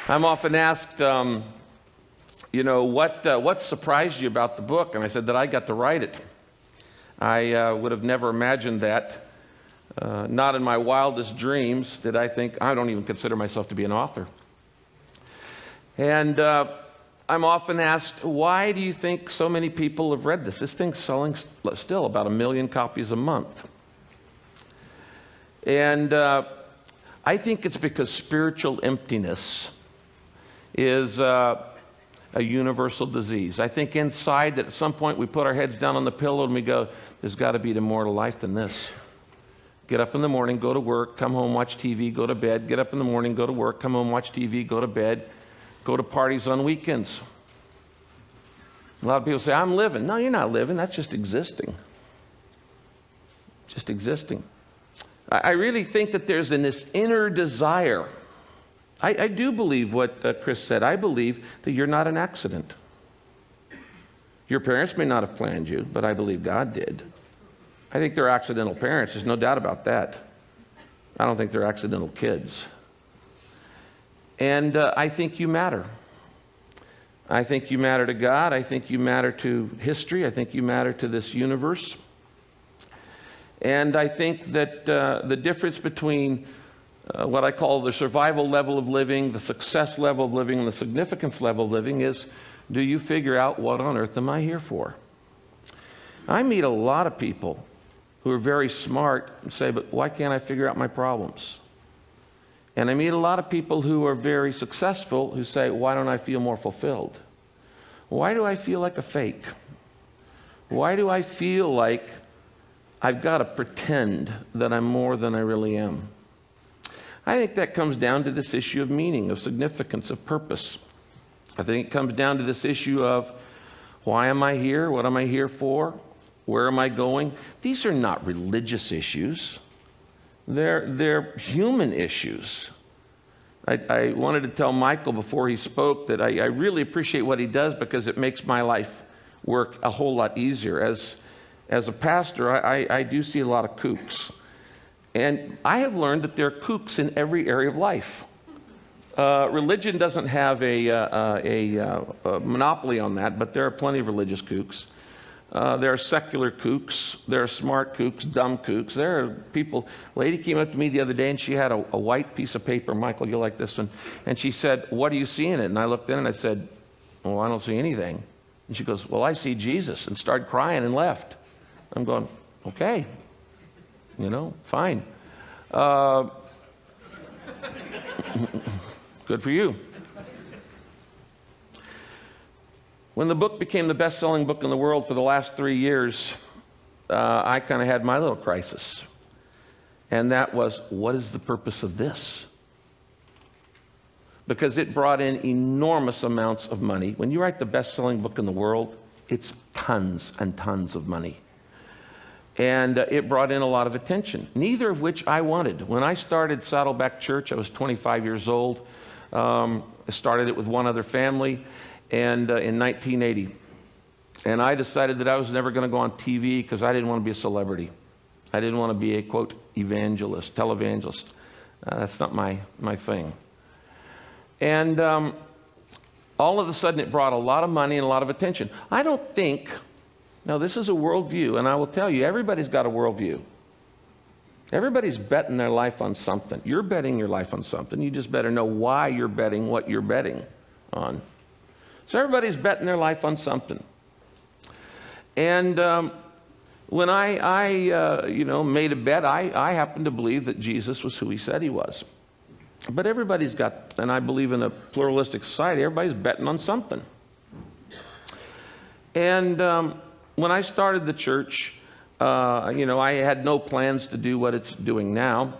I'm often asked, what surprised you about the book? And I said that I got to write it. I would have never imagined that. Not in my wildest dreams did I think, I don't even consider myself to be an author. And I'm often asked, why do you think so many people have read this? This thing's selling still about 1 million copies a month. And I think it's because spiritual emptiness is a universal disease. I think inside that at some point we put our heads down on the pillow and we go, there's got to be more to life than this. Get up in the morning, go to work, come home, watch TV, go to bed. Get up in the morning, go to work, come home, watch TV, go to bed, go to parties on weekends. A lot of people say, I'm living. No, you're not living. That's just existing. Just existing. I really think that there's this inner desire. I do believe what Chris said. I believe that you're not an accident. Your parents may not have planned you, but I believe God did. I think they're accidental parents. There's no doubt about that. I don't think they're accidental kids. And I think you matter. I think you matter to God. I think you matter to history. I think you matter to this universe. And I think that the difference between what I call the survival level of living, the success level of living, and the significance level of living is, do you figure out what on earth am I here for? I meet a lot of people who are very smart and say, but why can't I figure out my problems? And I meet a lot of people who are very successful who say, why don't I feel more fulfilled? Why do I feel like a fake? Why do I feel like I've got to pretend that I'm more than I really am? I think that comes down to this issue of meaning, of significance, of purpose. I think it comes down to this issue of, why am I here? What am I here for? Where am I going? These are not religious issues. They're human issues. I wanted to tell Michael before he spoke that I really appreciate what he does because it makes my life work a whole lot easier. As a pastor, I do see a lot of kooks. And I have learned that there are kooks in every area of life. Religion doesn't have a monopoly on that, but there are plenty of religious kooks. There are secular kooks. There are smart kooks, dumb kooks. There are people. A lady came up to me the other day and she had a white piece of paper. Michael, you'll like this one. And she said, what do you see in it? And I looked in and I said, well, I don't see anything. And she goes, well, I see Jesus, and started crying and left. I'm going, okay. Fine. Good for you. When the book became the best-selling book in the world for the last 3 years, I kind of had my little crisis. And that was, what is the purpose of this? Because it brought in enormous amounts of money. When you write the best-selling book in the world, it's tons and tons of money. And it brought in a lot of attention, neither of which I wanted. When I started Saddleback Church, I was 25 years old. I started it with one other family and in 1980. And I decided that I was never going to go on TV because I didn't want to be a celebrity. I didn't want to be a, quote, evangelist, televangelist. That's not my thing. And all of a sudden it brought a lot of money and a lot of attention. I don't think... Now, this is a worldview, and I will tell you, everybody's got a worldview. Everybody's betting their life on something. You're betting your life on something. You just better know why you're betting what you're betting on. So everybody's betting their life on something. And when I made a bet, I happen to believe that Jesus was who he said he was. But everybody's got, and I believe in a pluralistic society, everybody's betting on something. And when I started the church, I had no plans to do what it's doing now.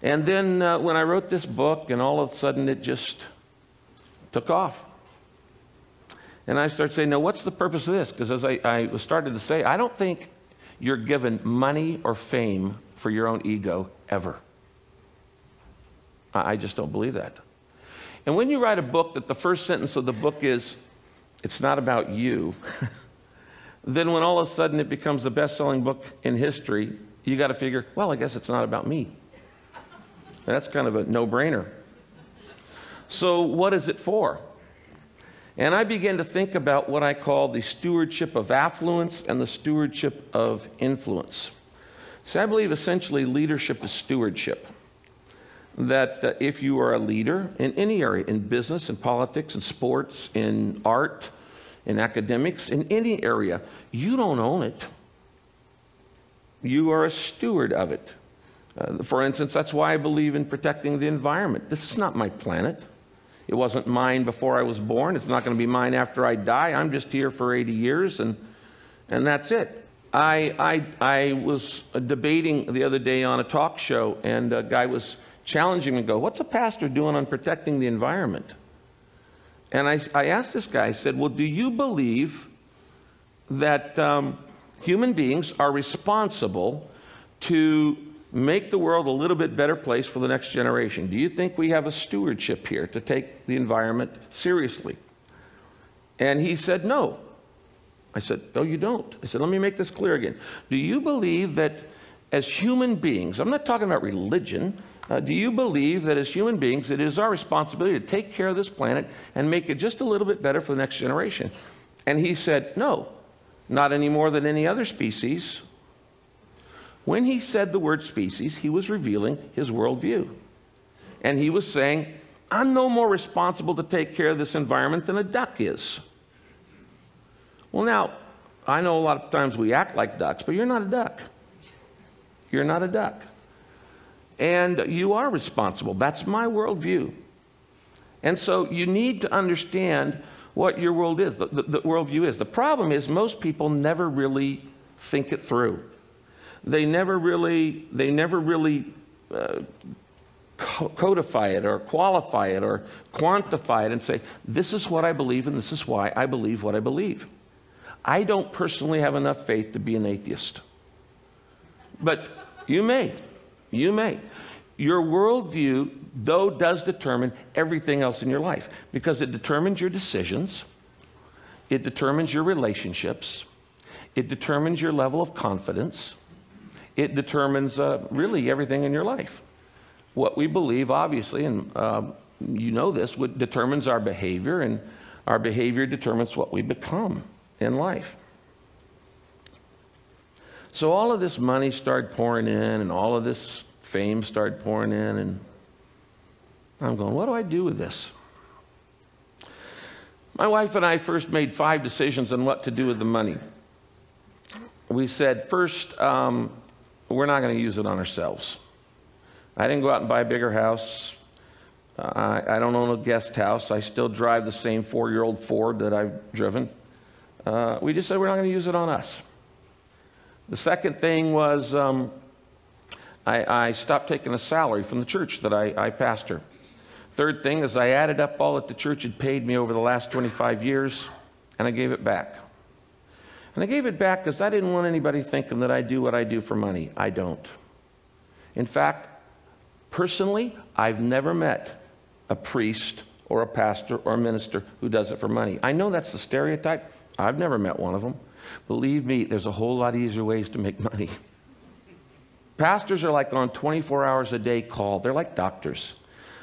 And then when I wrote this book, and all of a sudden it just took off. And I started saying, now what's the purpose of this? Because as I started to say, I don't think you're given money or fame for your own ego ever. I just don't believe that. And when you write a book that the first sentence of the book is, it's not about you, then when all of a sudden it becomes the best-selling book in history, you got to figure, well, I guess it's not about me. And that's kind of a no-brainer. So what is it for? And I began to think about what I call the stewardship of affluence and the stewardship of influence. So I believe essentially leadership is stewardship. That if you are a leader in any area, in business, in politics, in sports, in art, in academics, in any area, you don't own it. You are a steward of it. For instance, that's why I believe in protecting the environment. This is not my planet. It wasn't mine before I was born. It's not going to be mine after I die. I'm just here for 80 years, and that's it. I was debating the other day on a talk show, and a guy was challenging me and go, what's a pastor doing on protecting the environment? And I asked this guy, I said, well, do you believe that human beings are responsible to make the world a little bit better place for the next generation? Do you think we have a stewardship here to take the environment seriously? And he said, no. I said, no, you don't. I said, let me make this clear again. Do you believe that as human beings, I'm not talking about religion, do you believe that as human beings it is our responsibility to take care of this planet and make it just a little bit better for the next generation? And he said, no, not any more than any other species. When he said the word species, he was revealing his worldview. And he was saying, I'm no more responsible to take care of this environment than a duck is. Well, now, I know a lot of times we act like ducks, but you're not a duck. You're not a duck. And you are responsible. That's my worldview. And so you need to understand what your world is, the worldview is. The problem is most people never really think it through. They never really codify it or qualify it or quantify it and say, this is what I believe and this is why I believe what I believe. I don't personally have enough faith to be an atheist. But you may. You may. Your worldview, though, does determine everything else in your life because it determines your decisions, it determines your relationships, it determines your level of confidence, it determines really everything in your life. What we believe, obviously, and you know this, determines our behavior, and our behavior determines what we become in life. So all of this money started pouring in, and all of this fame started pouring in, and I'm going, what do I do with this? My wife and I first made 5 decisions on what to do with the money. We said, first, we're not going to use it on ourselves. I didn't go out and buy a bigger house. I don't own a guest house. I still drive the same 4-year-old Ford that I've driven. We just said we're not going to use it on us. The second thing was I stopped taking a salary from the church that I pastor. Third thing is I added up all that the church had paid me over the last 25 years, and I gave it back. And I gave it back because I didn't want anybody thinking that I do what I do for money. I don't. In fact, personally, I've never met a priest or a pastor or a minister who does it for money. I know that's the stereotype. I've never met one of them. Believe me, there's a whole lot easier ways to make money. Pastors are like on 24 hours a day call. They're like doctors.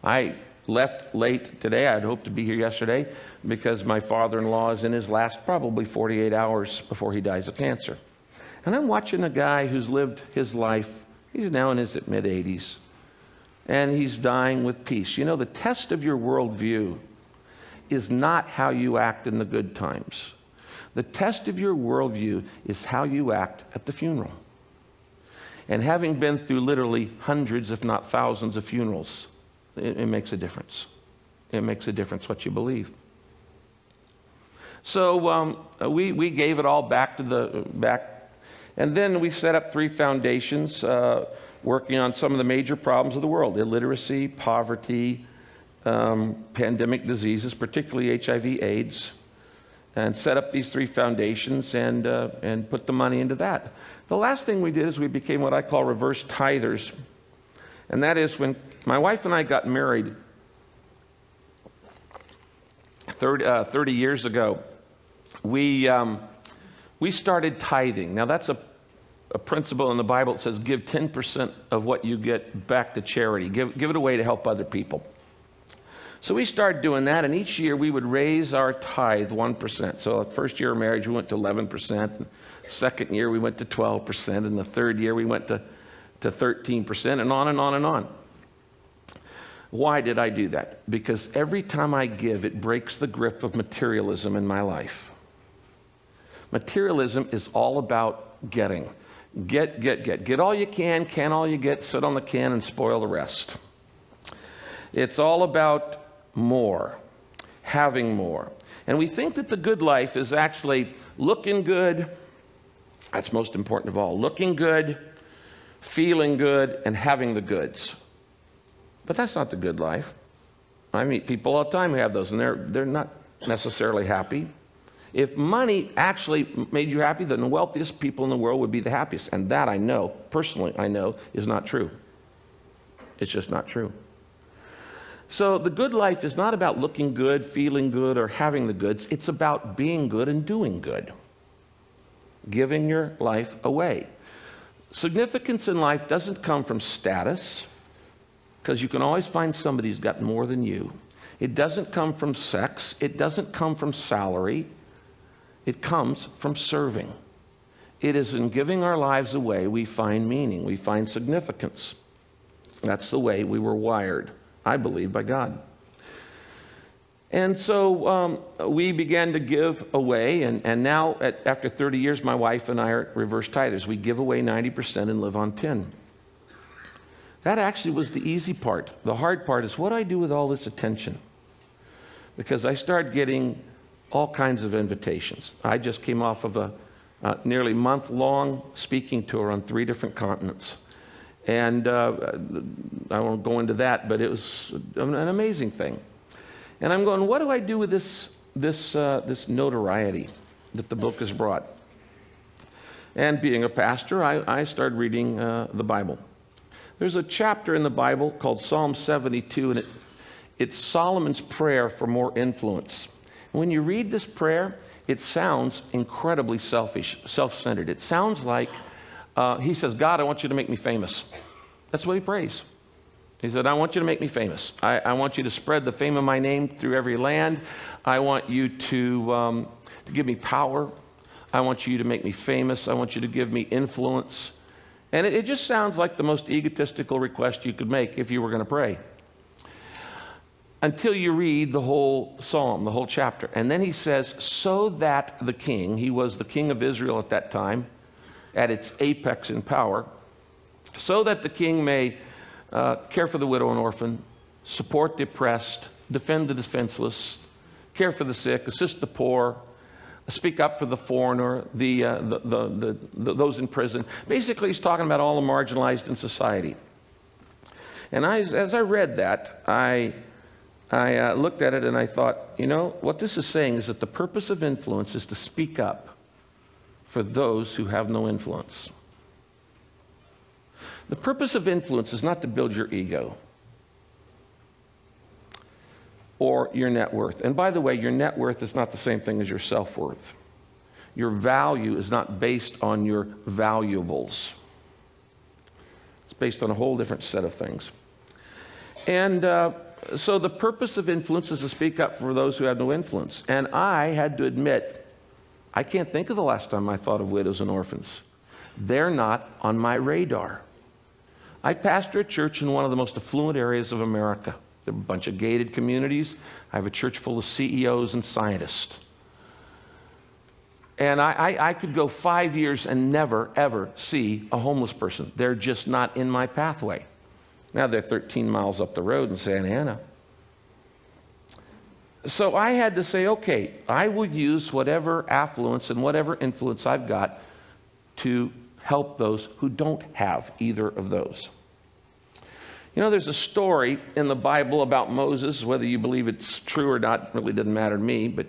I left late today. I'd hoped to be here yesterday because my father-in-law is in his last probably 48 hours before he dies of cancer. And I'm watching a guy who's lived his life. He's now in his mid-80s. And he's dying with peace. You know, the test of your worldview is not how you act in the good times. The test of your worldview is how you act at the funeral. And having been through literally hundreds, if not thousands of funerals, it makes a difference. It makes a difference what you believe. So we gave it all back to the back. And then we set up 3 foundations working on some of the major problems of the world: illiteracy, poverty, pandemic diseases, particularly HIV/AIDS. And set up these 3 foundations and put the money into that. The last thing we did is we became what I call reverse tithers. And that is when my wife and I got married 30 years ago, we started tithing. Now that's a principle in the Bible that says give 10% of what you get back to charity. Give it away to help other people. So we started doing that, and each year we would raise our tithe 1%. So the first year of marriage, we went to 11%. The second year, we went to 12%. And the third year, we went to 13%, and on and on and on. Why did I do that? Because every time I give, it breaks the grip of materialism in my life. Materialism is all about getting. Get all you can all you get, sit on the can and spoil the rest. It's all about more, having more. And we think that the good life is actually looking good. That's most important of all. Looking good, feeling good, and having the goods. But that's not the good life. I meet people all the time who have those, and they're not necessarily happy. If money actually made you happy, then the wealthiest people in the world would be the happiest. And that I know, personally I know, is not true. It's just not true. So the good life is not about looking good, feeling good, or having the goods. It's about being good and doing good. Giving your life away. Significance in life doesn't come from status, because you can always find somebody who's got more than you. It doesn't come from sex. It doesn't come from salary. It comes from serving. It is in giving our lives away we find meaning, we find significance. That's the way we were wired, I believe, by God. And so we began to give away, and now after 30 years, my wife and I are reverse tithers. We give away 90% and live on 10%. That actually was the easy part. The hard part is, what do I do with all this attention? Because I started getting all kinds of invitations. I just came off of a nearly month-long speaking tour on 3 different continents. And I won't go into that, but it was an amazing thing. And I'm going, what do I do with this notoriety that the book has brought? And being a pastor, I started reading the Bible. There's a chapter in the Bible called Psalm 72, and it's Solomon's prayer for more influence. When you read this prayer, it sounds incredibly selfish, self-centered. It sounds like he says, God, I want you to make me famous. That's what he prays. He said, I want you to make me famous. I want you to spread the fame of my name through every land. I want you to give me power. I want you to make me famous. I want you to give me influence. And it just sounds like the most egotistical request you could make if you were going to pray. Until you read the whole psalm, the whole chapter. And then he says, so that the king, he was the king of Israel at that time, at its apex in power, so that the king may care for the widow and orphan, support the oppressed, defend the defenseless, care for the sick, assist the poor, speak up for the foreigner, those in prison. Basically, he's talking about all the marginalized in society. And as I read that, I looked at it and I thought, you know, what this is saying is that the purpose of influence is to speak up for those who have no influence. The purpose of influence is not to build your ego or your net worth. And by the way, your net worth is not the same thing as your self-worth. Your value is not based on your valuables. It's based on a whole different set of things. And so the purpose of influence is to speak up for those who have no influence. And I had to admit, I can't think of the last time I thought of widows and orphans. They're not on my radar. I pastor a church in one of the most affluent areas of America. There are a bunch of gated communities. I have a church full of CEOs and scientists. And I could go 5 years and never, ever see a homeless person. They're just not in my pathway. Now they're 13 miles up the road in Santa Ana. So I had to say, okay, I will use whatever affluence and whatever influence I've got to help those who don't have either of those. You know, there's a story in the Bible about Moses. Whether you believe it's true or not really doesn't matter to me. But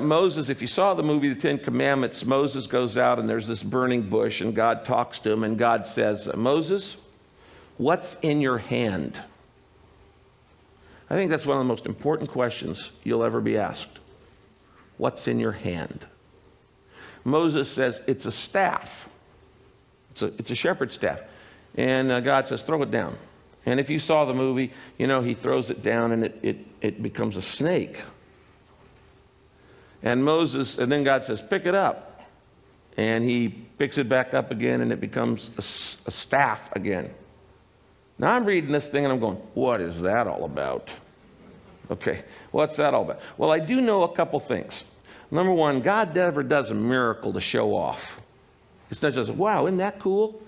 Moses, if you saw the movie The Ten Commandments, Moses goes out and there's this burning bush and God talks to him and God says, Moses, what's in your hand? I think that's one of the most important questions you'll ever be asked. What's in your hand? Moses says, it's a staff. It's a shepherd's staff. And God says, throw it down. And if you saw the movie, you know, he throws it down and it becomes a snake. And Moses, and then God says, pick it up. And he picks it back up again and it becomes a staff again. Now I'm reading this thing and I'm going, what is that all about? Okay, what's that all about? Well, I do know a couple things. Number one, God never does a miracle to show off. It's not just, wow, isn't that cool?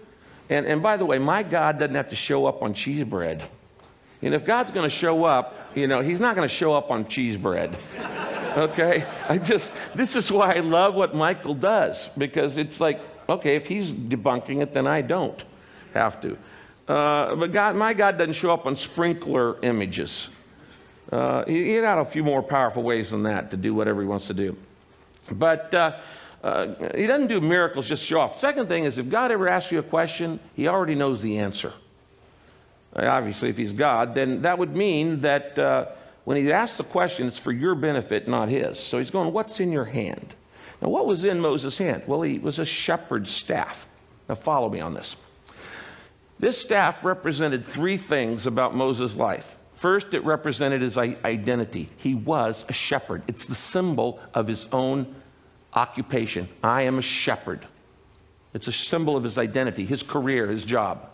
And by the way, my God doesn't have to show up on cheese bread. And if God's going to show up, you know, he's not going to show up on cheese bread. Okay? This is why I love what Michael does, because it's like, okay, if he's debunking it, then I don't have to. But my God doesn't show up on sprinkler images. He got a few more powerful ways than that to do whatever he wants to do. But he doesn't do miracles just show off. Second thing is, if God ever asks you a question, he already knows the answer. Obviously, if he's God, then that would mean that when he asks the question, it's for your benefit, not his. So he's going, what's in your hand? Now, what was in Moses' hand? Well, he was a shepherd's staff. Now, follow me on this. This staff represented three things about Moses' life. First, it represented his identity. He was a shepherd. It's the symbol of his own occupation. I am a shepherd. It's a symbol of his identity, his career, his job.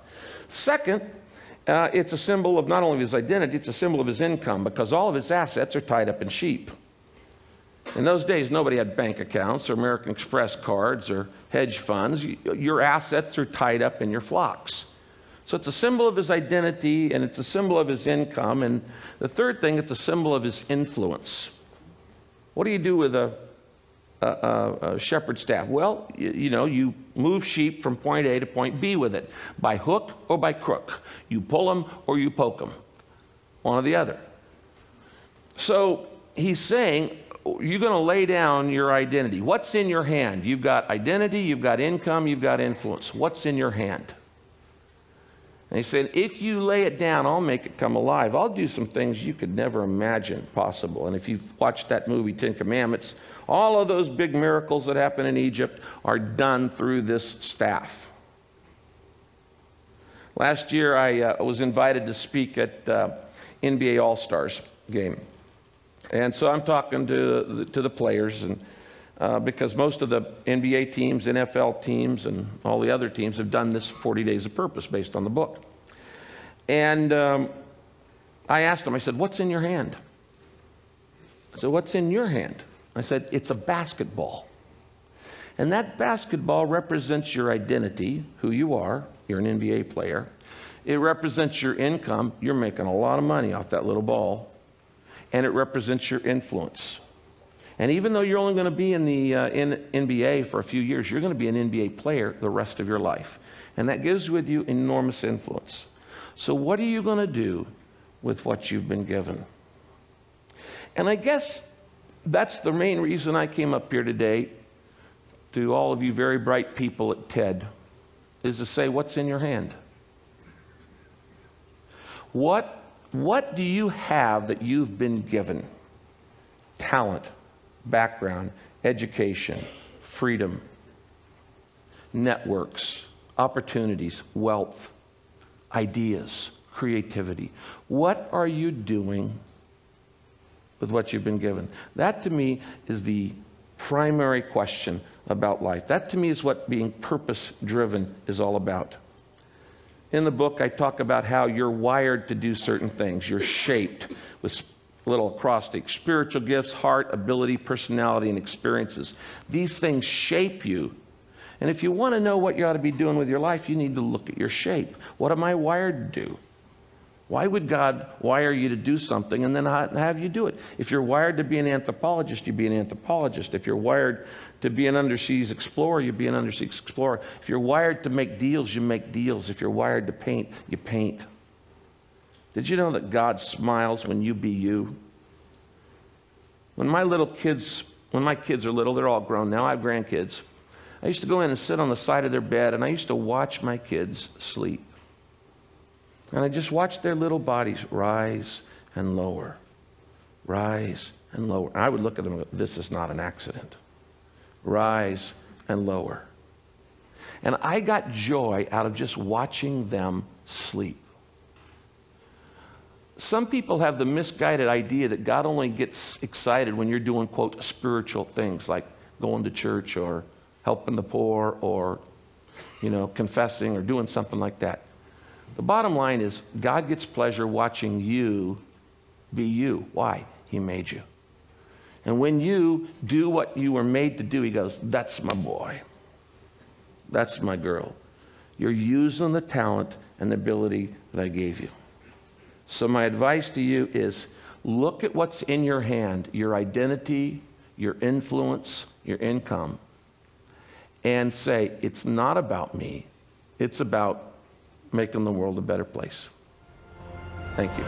Second, it's a symbol of not only his identity, it's a symbol of his income, because all of his assets are tied up in sheep. In those days, nobody had bank accounts or American Express cards or hedge funds. Your assets are tied up in your flocks. So it's a symbol of his identity, and it's a symbol of his income. And the third thing, it's a symbol of his influence. What do you do with a shepherd staff? Well, you know, you move sheep from point A to point B with it, by hook or by crook. You pull them or you poke them, one or the other. So he's saying, you're going to lay down your identity. What's in your hand? You've got identity, you've got income, you've got influence. What's in your hand? And he said, if you lay it down, I'll make it come alive. I'll do some things you could never imagine possible. And if you've watched that movie, Ten Commandments, all of those big miracles that happen in Egypt are done through this staff. Last year, I was invited to speak at NBA All-Stars game. And so I'm talking to the players, and because most of the NBA teams, NFL teams, and all the other teams have done this 40 Days of Purpose based on the book. And I asked them, I said, what's in your hand? I said, what's in your hand? I said, it's a basketball. And that basketball represents your identity, who you are. You're an NBA player. It represents your income. You're making a lot of money off that little ball. And it represents your influence. And even though you're only going to be in the NBA for a few years, you're going to be an NBA player the rest of your life. And that gives with you enormous influence. So what are you going to do with what you've been given? And I guess that's the main reason I came up here today to all of you very bright people at TED, is to say, what's in your hand? What do you have that you've been given? Talent, background, education, freedom, networks, opportunities, wealth, ideas, creativity. What are you doing with what you've been given? That to me is the primary question about life. That to me is what being purpose-driven is all about. In the book, I talk about how you're wired to do certain things. You're shaped with little acrostic: spiritual gifts, heart, ability, personality, and experiences. These things shape you. And if you want to know what you ought to be doing with your life, you need to look at your shape. What am I wired to do? Why would God wire you to do something and then have you do it? If you're wired to be an anthropologist, you be an anthropologist. If you're wired to be an underseas explorer, you be an underseas explorer. If you're wired to make deals, you make deals. If you're wired to paint, you paint. Did you know that God smiles when you be you? When my kids are little, they're all grown now, I have grandkids. I used to go in and sit on the side of their bed, and I used to watch my kids sleep. And I just watched their little bodies rise and lower, rise and lower. And I would look at them and go, this is not an accident. Rise and lower. And I got joy out of just watching them sleep. Some people have the misguided idea that God only gets excited when you're doing, quote, spiritual things like going to church or helping the poor or, confessing or doing something like that. The bottom line is God gets pleasure watching you be you. Why? He made you. And when you do what you were made to do, he goes, that's my boy. That's my girl. You're using the talent and the ability that I gave you. So my advice to you is look at what's in your hand, your identity, your influence, your income, and say, it's not about me. It's about making the world a better place. Thank you.